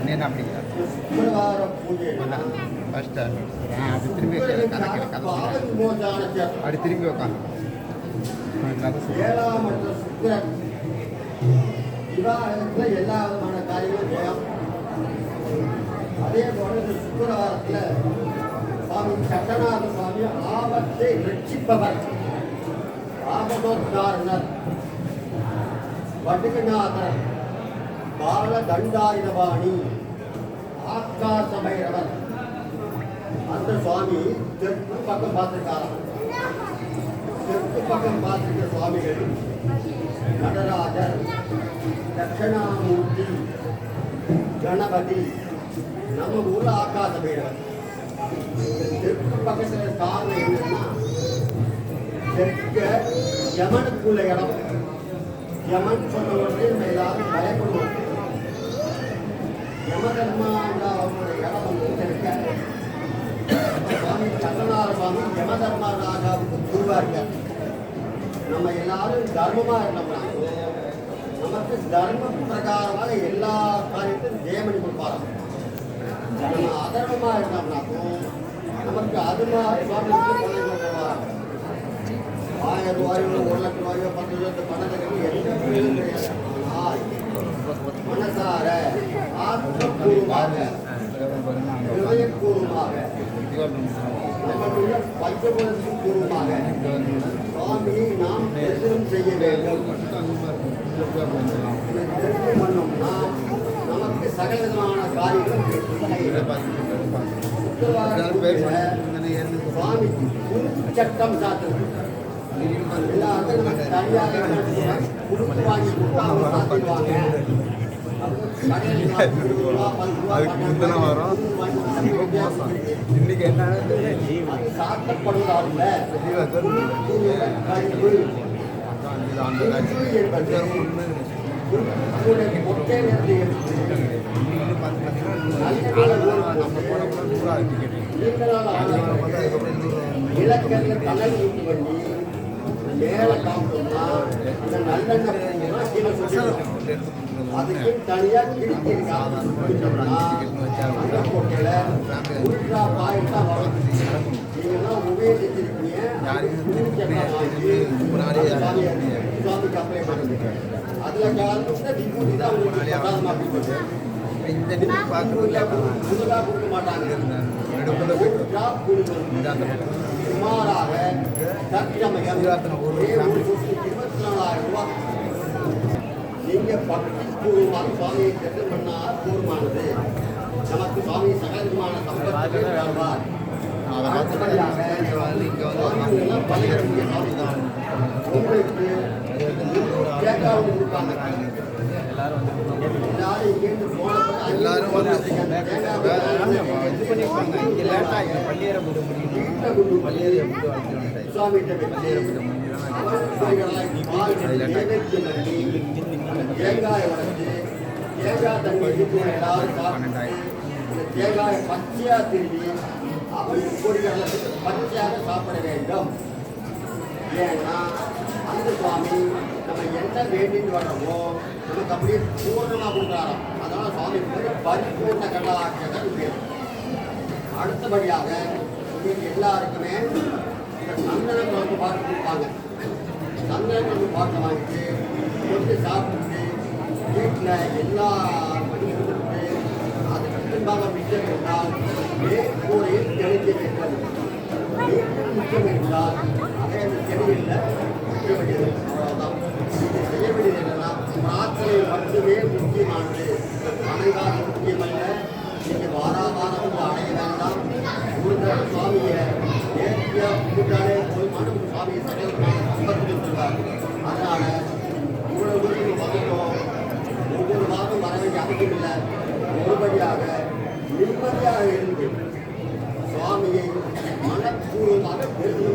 నేను அப்படிங்களா శుక్రవార పూజ ఫస్ట్ అది తిరిగి అది తిరిగి ఒక ஏழாமற்ற சுக்கிரன் விவாகத்தில் எல்லா விதமான காரியங்களும் ஜெயம். அதே போல இந்த சுக்கிரவாரத்தில் சுவாமி சட்டநாத சுவாமி ஆபத்தை ரட்சிப்பவர், ஆபதோத்தாரணர், வடுகநாதர், பால தண்டாயுதபாணி, ஆகாச பைரவர். அந்த சுவாமி தெற்கு பக்கம் பார்த்துருக்காராம். தெற்கு பக்கம் பார்த்துருக்க சுவாமிகள் நடராஜர், தட்சிணாமூர்த்தி, கணபதி, நம்ம ஊர்ல ஆகாச பைரவர். தெற்கு பக்கத்தில் காரணம் என்னன்னா, தெற்க யமனுக்குள்ள இடம். யமன் சொன்ன உடனே நம்ம எல்லாரும் பயப்படுவோம். யமதர்மாவுடைய இடம் வந்து தெற்க. சுவாமி சங்கநாத சுவாமி யமதர்மா ராஜாவுக்கு குருவாங்க. நம்ம எல்லாரும் தர்மமா இருந்தோம்னா நமக்கு தர்ம பிரகாரமாக எல்லா காரியத்தையும் ஜெயமணி கொடுப்பாராம். நம்ம அதர்மமா இருந்தோம்னாக்கும் நமக்கு அது மாதிரி சுவாமி போவாராம். 1000 ரூபாயோ 1 லட்சம் ரூபாயோ 10 லட்சம் பணத்துக்கு எந்த பிரயோஜனம் கிடையாது. மனசார ஆத்மபூர்வமாக ஹிருதயபூர்வமாக நம்முடைய பஞ்சபூதத்தின் பூர்வமாக சுவாமி நாம் தரிசனம் செய்ய வேண்டும். தரிசனம் பண்ணோம்னா நமக்கு சகல விதமான காரியங்கள் சுவாமிக்கு சட்டம் சாத்துறது எல்லாருக்கும் நமக்கு தனியாக கொடுத்து வாங்கி கொடுத்தா சாத்திடுவாங்க. இன்னைக்கு என்ன சாத்தப்படுவதால் இலக்கல்ல கடல் ஊட்டு பண்ணி மேலே காமிட்டோம்னா அந்த நல்லெண்ணெய் கீழே சொல்லி அதுக்கு தனியாக கிழிச்சிருக்காங்க. அந்த கோட்டையில் உள்கா பாயிட்டா வரும். நீங்கள்லாம் உபயோகிச்சிருக்கீங்க. சுவாமிக்கு அப்ளை பண்ணுங்க. அதில் கலந்துட்டு விபூதி தான் உங்களுக்கு பிரசாதமாக கொடுக்குது. முழுதாக கொடுக்க மாட்டாங்க. சுமாராக தற்சமயம் 24,000 ரூபா நீங்கள் பக்தி பூர்வமாக சுவாமியை தரிசனம் பண்ணால் போதுமானது. நமக்கு சுவாமி சகலமான சம்பளத்தை தருவார். அடுத்தபடியாக சுவாமிகளெல்லாம் பணிகரக்கூடிய சுவாமி தான். உங்களுக்கு கேட்காவது கொடுப்பாங்க. எல்லாரும் இங்கேருந்து போனப்போ எல்லாரும் சுவாமிகிட்ட தேங்காயை உடைச்சு தேங்காய் தண்ணி எல்லாரும் சாப்பிட்டு தேங்காயை பச்சையாக திரும்பி அவருக்கு பொடிகளை பச்சையாக சாப்பிட வேண்டும். ஏன்னா அந்த சுவாமி நம்ம என்ன வேண்டிட்டு வர்றோமோ நமக்கு அப்படியே பூர்ணமாக கொடுக்குறாராம். அதனால சுவாமி பரிபூர்ண கலாச்சாரம் பேர். அடுத்தபடியாக உங்களுக்கு எல்லாருக்குமே இந்த சந்தன குழம்பு பாட்டு கொடுப்பாங்க. சந்தன குழம்பு பாட்டை வாங்கிட்டு கொண்டு சாப்பிட்டு வீட்டில் எல்லா பணியும் கொடுத்து அதுக்கு பின்பாக மிச்சம் இருந்தால் மேற்கூரையில் தெளிக்க வேண்டும். வீட்டில் மிச்சம் இருந்தால் அதே அந்த செடியில் மிச்ச வேண்டியது. அவ்வளோதான். இது செய்ய வேண்டியது என்னன்னா பிரார்த்தனை மட்டுமே முக்கியமானது. அனைவாக முக்கியமல்ல. நீங்கள் வாராவாரம் வந்து அடைய வேண்டாம். கொடுத்த சுவாமியை நேர்த்தியாக கூட்டாலே போய் மனம் சுவாமியை சகலமான சம்பத்து கொடுத்துருவார். அதனால் இவ்வளவு தூரம் வந்துட்டோம். ஒவ்வொரு வாரம் வர வேண்டிய அவசியம் இல்லை. ஒருபடியாக நிம்மதியாக இருந்து சுவாமியை மனப்பூர்வமாக பெருமை